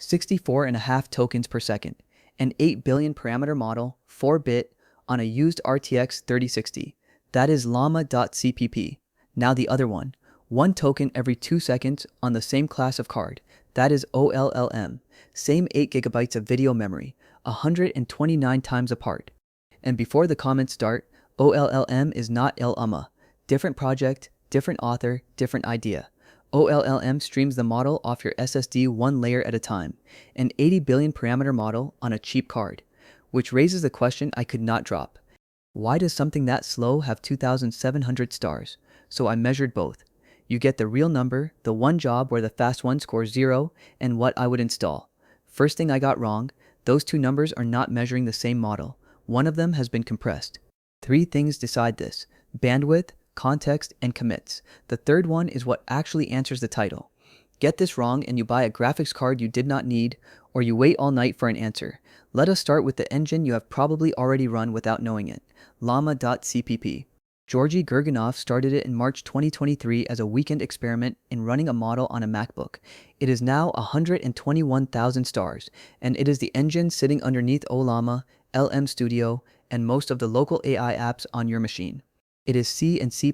64.5 tokens per second, an 8 billion parameter model, 4-bit, on a used RTX 3060. That is llama.cpp. Now the other one. 1 token every 2 seconds on the same class of card. That is oLLM. Same 8 gigabytes of video memory, 129 times apart. And before the comments start, oLLM is not llama. Different project, different author, different idea. oLLM streams the model off your SSD one layer at a time, an 80 billion parameter model on a cheap card. Which raises the question I could not drop. Why does something that slow have 2,700 stars? So I measured both. You get the real number, the one job where the fast one scores 0, and what I would install. First thing I got wrong, those two numbers are not measuring the same model. One of them has been compressed. 3 things decide this: bandwidth, context, and commits. The third one is what actually answers the title. Get this wrong and you buy a graphics card you did not need, or you wait all night for an answer. Let us start with the engine you have probably already run without knowing it, llama.cpp. Georgy Gerganov started it in March 2023 as a weekend experiment in running a model on a MacBook. It is now 121,000 stars, and it is the engine sitting underneath oLlama, LM Studio, and most of the local AI apps on your machine. It is C and C++,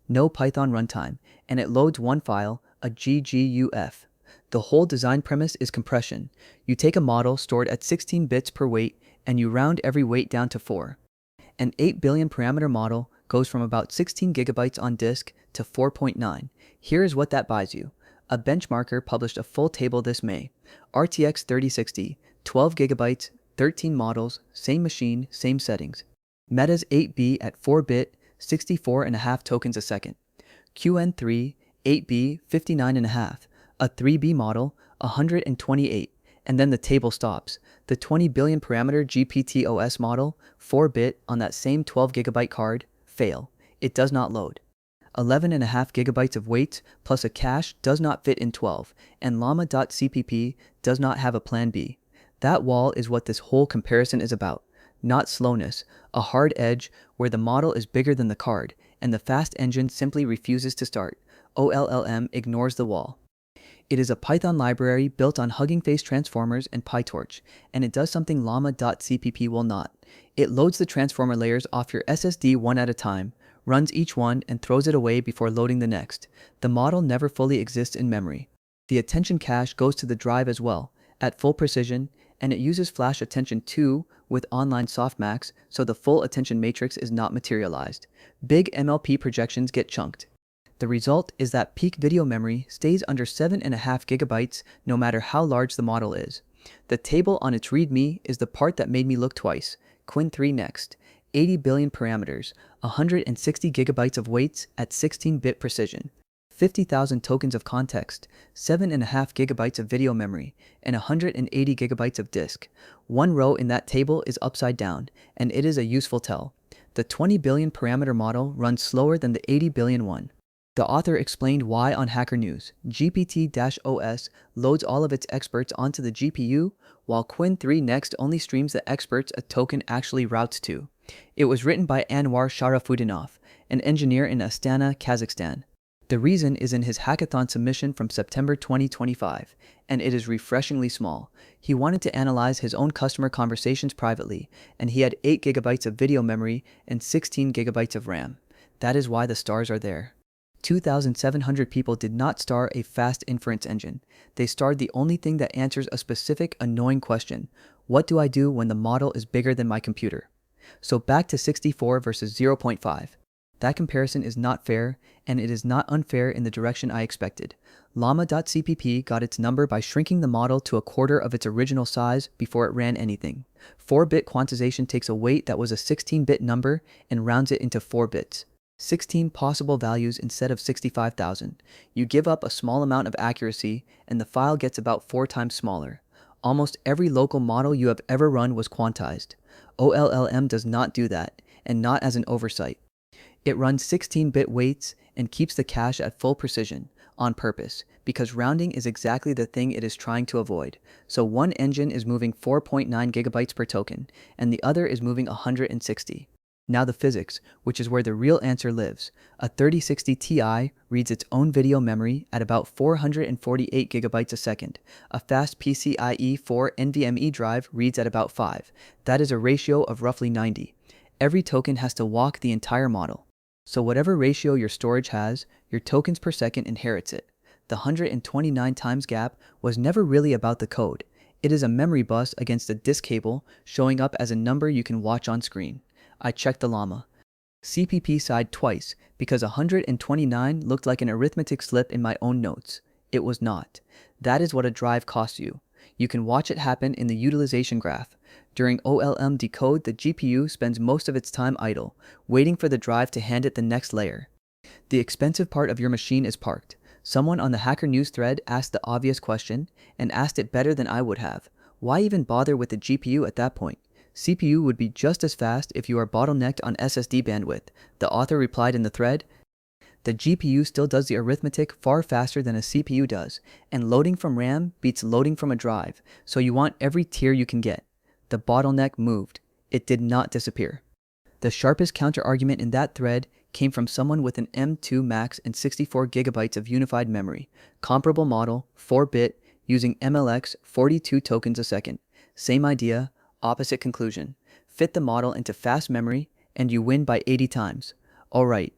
no Python runtime, and it loads one file, a GGUF. The whole design premise is compression. You take a model stored at 16 bits per weight, and you round every weight down to 4. An 8 billion parameter model goes from about 16 gigabytes on disk to 4.9. Here is what that buys you. A benchmarker published a full table this May. RTX 3060, 12 gigabytes, 13 models, same machine, same settings. Meta's 8B at 4-bit, 64.5 tokens a second. Qwen 3, 8B, 59.5. A 3B model, 128. And then the table stops. The 20 billion parameter GPT-OS model, 4-bit, on that same 12 gigabyte card, fail. It does not load. 11.5 gigabytes of weights plus a cache does not fit in 12, and llama.cpp does not have a plan B. That wall is what this whole comparison is about. Not slowness, a hard edge where the model is bigger than the card, and the fast engine simply refuses to start. oLLM ignores the wall. It is a Python library built on Hugging Face transformers and PyTorch, and it does something llama.cpp will not. It loads the transformer layers off your SSD one at a time, runs each one, and throws it away before loading the next. The model never fully exists in memory. The attention cache goes to the drive as well, at full precision, and it uses flash attention too with online softmax, so the full attention matrix is not materialized. Big MLP projections get chunked. The result is that peak video memory stays under 7.5 gigabytes no matter how large the model is. The table on its README is the part that made me look twice. Qwen 3 next. 80 billion parameters, 160 gigabytes of weights at 16-bit precision. 50,000 tokens of context, 7.5 gigabytes of video memory, and 180 gigabytes of disk. One row in that table is upside down, and it is a useful tell. The 20 billion parameter model runs slower than the 80 billion one. The author explained why on Hacker News. GPT-OS loads all of its experts onto the GPU, while Qwen 3 Next only streams the experts a token actually routes to. It was written by Anwar Sharafudinov, an engineer in Astana, Kazakhstan. The reason is in his hackathon submission from September 2025, and it is refreshingly small. He wanted to analyze his own customer conversations privately, and he had 8 gigabytes of video memory and 16 gigabytes of RAM. That is why the stars are there. 2,700 people did not star a fast inference engine. They starred the only thing that answers a specific, annoying question. What do I do when the model is bigger than my computer? So back to 64 versus 0.5. That comparison is not fair, and it is not unfair in the direction I expected. Llama.cpp got its number by shrinking the model to a quarter of its original size before it ran anything. 4-bit quantization takes a weight that was a 16-bit number and rounds it into 4 bits. 16 possible values instead of 65,000. You give up a small amount of accuracy, and the file gets about 4 times smaller. Almost every local model you have ever run was quantized. oLLM does not do that, and not as an oversight. It runs 16-bit weights and keeps the cache at full precision, on purpose, because rounding is exactly the thing it is trying to avoid. So one engine is moving 4.9 gigabytes per token, and the other is moving 160. Now the physics, which is where the real answer lives. A 3060 Ti reads its own video memory at about 448 gigabytes a second. A fast PCIe 4 NVMe drive reads at about 5. That is a ratio of roughly 90. Every token has to walk the entire model. So whatever ratio your storage has, your tokens per second inherits it. The 129 times gap was never really about the code. It is a memory bus against a disk cable showing up as a number you can watch on screen. I checked the llama CPP side twice because 129 looked like an arithmetic slip in my own notes. It was not. That is what a drive costs you. You can watch it happen in the utilization graph. During oLLM decode, the GPU spends most of its time idle, waiting for the drive to hand it the next layer. The expensive part of your machine is parked. Someone on the Hacker News thread asked the obvious question, and asked it better than I would have. Why even bother with the GPU at that point? CPU would be just as fast if you are bottlenecked on SSD bandwidth. The author replied in the thread, the GPU still does the arithmetic far faster than a CPU does, and loading from RAM beats loading from a drive, so you want every tier you can get. The bottleneck moved. It did not disappear. The sharpest counter-argument in that thread came from someone with an M2 Max and 64 gigabytes of unified memory. Comparable model, 4-bit, using MLX 42 tokens a second. Same idea, opposite conclusion. Fit the model into fast memory, and you win by 80 times. Alright,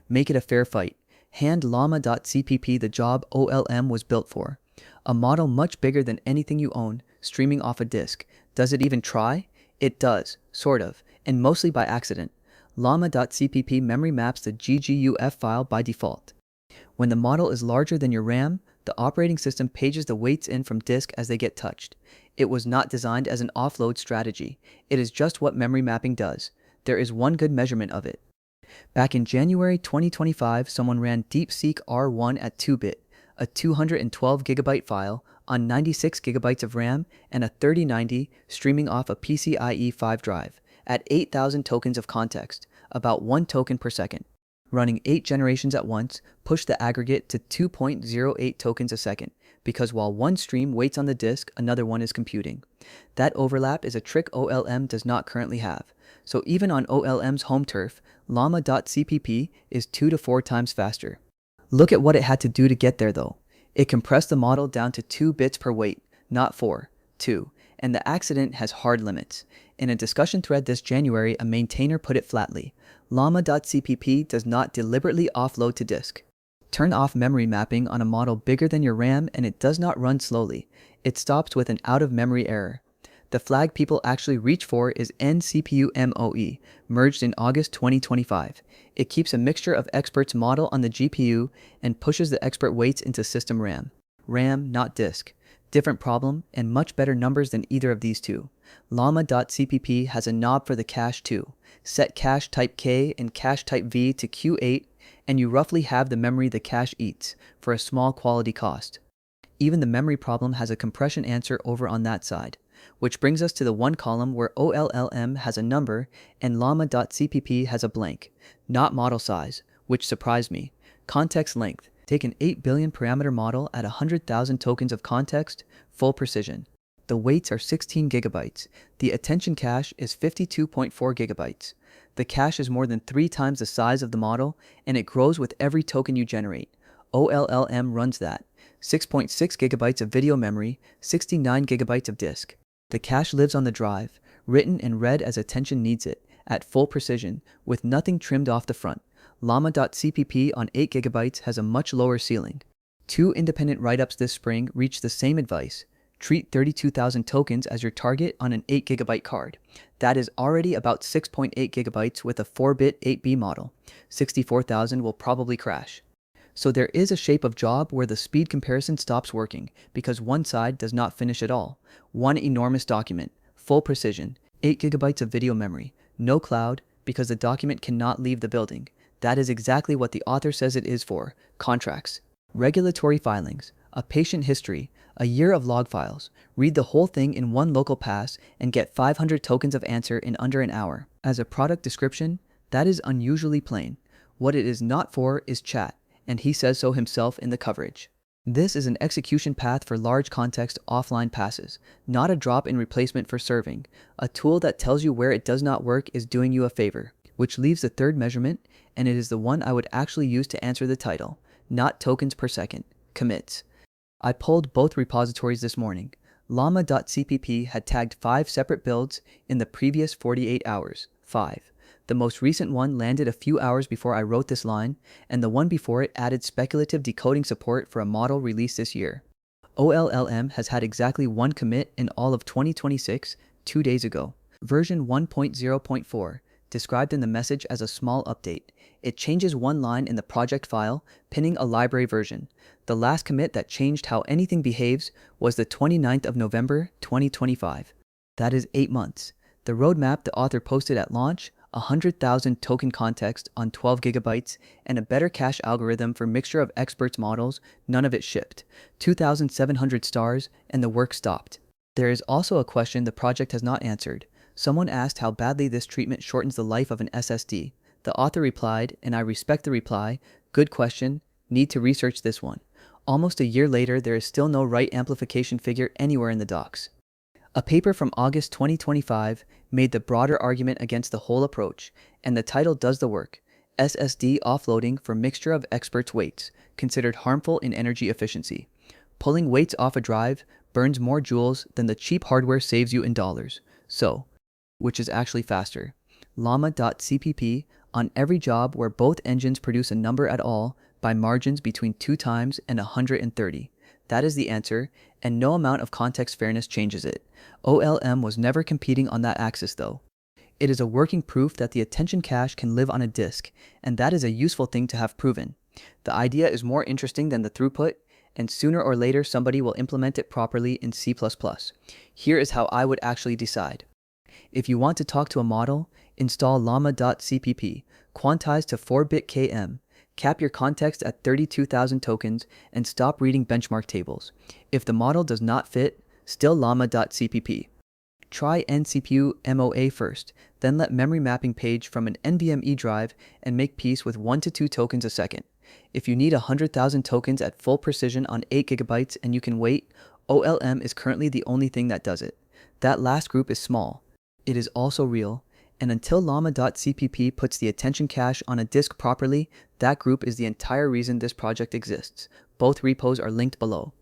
make it a fair fight. Hand llama.cpp the job oLLM was built for. A model much bigger than anything you own, streaming off a disk. Does it even try? It does, sort of, and mostly by accident. Llama.cpp memory maps the GGUF file by default. When the model is larger than your RAM, the operating system pages the weights in from disk as they get touched. It was not designed as an offload strategy. It is just what memory mapping does. There is one good measurement of it. Back in January 2025, someone ran DeepSeek R1 at 2-bit, a 212 gigabyte file on 96 gigabytes of RAM and a 3090 streaming off a PCIe 5 drive at 8,000 tokens of context, about 1 token per second. Running 8 generations at once pushed the aggregate to 2.08 tokens a second, because while one stream waits on the disk, another one is computing. That overlap is a trick oLLM does not currently have. So even on oLLM's home turf, llama.cpp is 2 to 4 times faster. Look at what it had to do to get there though. It compressed the model down to 2 bits per weight, not 4, 2, and the accident has hard limits. In a discussion thread this January, a maintainer put it flatly. Llama.cpp does not deliberately offload to disk. Turn off memory mapping on a model bigger than your RAM and it does not run slowly. It stops with an out-of-memory error. The flag people actually reach for is n-cpu-moe, merged in August 2025. It keeps a mixture of experts model on the GPU and pushes the expert weights into system RAM. RAM, not disk. Different problem and much better numbers than either of these two. Llama.cpp has a knob for the cache too. Set cache type K and cache type V to Q8 and you roughly have the memory the cache eats for a small quality cost. Even the memory problem has a compression answer over on that side, which brings us to the one column where oLLM has a number and llama.cpp has a blank, not model size, which surprised me. Context length. Take an 8 billion parameter model at 100,000 tokens of context, full precision. The weights are 16 gigabytes. The attention cache is 52.4 gigabytes. The cache is more than 3 times the size of the model, and it grows with every token you generate. oLLM runs that. 6.6 gigabytes of video memory, 69 gigabytes of disk. The cache lives on the drive, written and read as attention needs it, at full precision, with nothing trimmed off the front. Llama.cpp on 8 gigabytes has a much lower ceiling. 2 independent write-ups this spring reached the same advice. Treat 32,000 tokens as your target on an 8 gigabyte card. That is already about 6.8 gigabytes with a 4-bit 8B model. 64,000 will probably crash. So there is a shape of job where the speed comparison stops working because one side does not finish at all. One enormous document, full precision, 8 gigabytes of video memory, no cloud because the document cannot leave the building. That is exactly what the author says it is for. Contracts, regulatory filings, a patient history, a year of log files. Read the whole thing in one local pass and get 500 tokens of answer in under an hour. As a product description, that is unusually plain. What it is not for is chat, and he says so himself in the coverage. This is an execution path for large context offline passes, not a drop-in replacement for serving. A tool that tells you where it does not work is doing you a favor. which leaves the third measurement, and it is the one I would actually use to answer the title, not tokens per second, commits. I pulled both repositories this morning. llama.cpp had tagged 5 separate builds in the previous 48 hours. 5. The most recent one landed a few hours before I wrote this line, and the one before it added speculative decoding support for a model released this year. oLLM has had exactly one commit in all of 2026, 2 days ago. Version 1.0.4, described in the message as a small update. It changes one line in the project file, pinning a library version. The last commit that changed how anything behaves was the 29th of November, 2025. That is 8 months. The roadmap the author posted at launch, 100,000 token context on 12 gigabytes, and a better cache algorithm for mixture of experts models, none of it shipped. 2,700 stars, and the work stopped. There is also a question the project has not answered. Someone asked how badly this treatment shortens the life of an SSD. The author replied, and I respect the reply, good question, need to research this one. Almost a year later, there is still no right amplification figure anywhere in the docs. A paper from August 2025 made the broader argument against the whole approach, and the title does the work. SSD offloading for mixture of experts weights, considered harmful in energy efficiency. Pulling weights off a drive burns more joules than the cheap hardware saves you in dollars. So, which is actually faster? llama.cpp on every job where both engines produce a number at all by margins between 2 times and 130. That is the answer, and no amount of context fairness changes it. oLLM was never competing on that axis though. It is a working proof that the attention cache can live on a disk, and that is a useful thing to have proven. The idea is more interesting than the throughput, and sooner or later somebody will implement it properly in C++. Here is how I would actually decide. If you want to talk to a model, install llama.cpp, quantize to 4-bit km, cap your context at 32,000 tokens, and stop reading benchmark tables. If the model does not fit, still llama.cpp. Try n-cpu-moe first, then let memory mapping page from an NVMe drive and make peace with 1 to 2 tokens a second. If you need 100,000 tokens at full precision on 8 gigabytes and you can wait, oLLM is currently the only thing that does it. That last group is small. It is also real, and until llama.cpp puts the attention cache on a disk properly, that group is the entire reason this project exists. Both repos are linked below.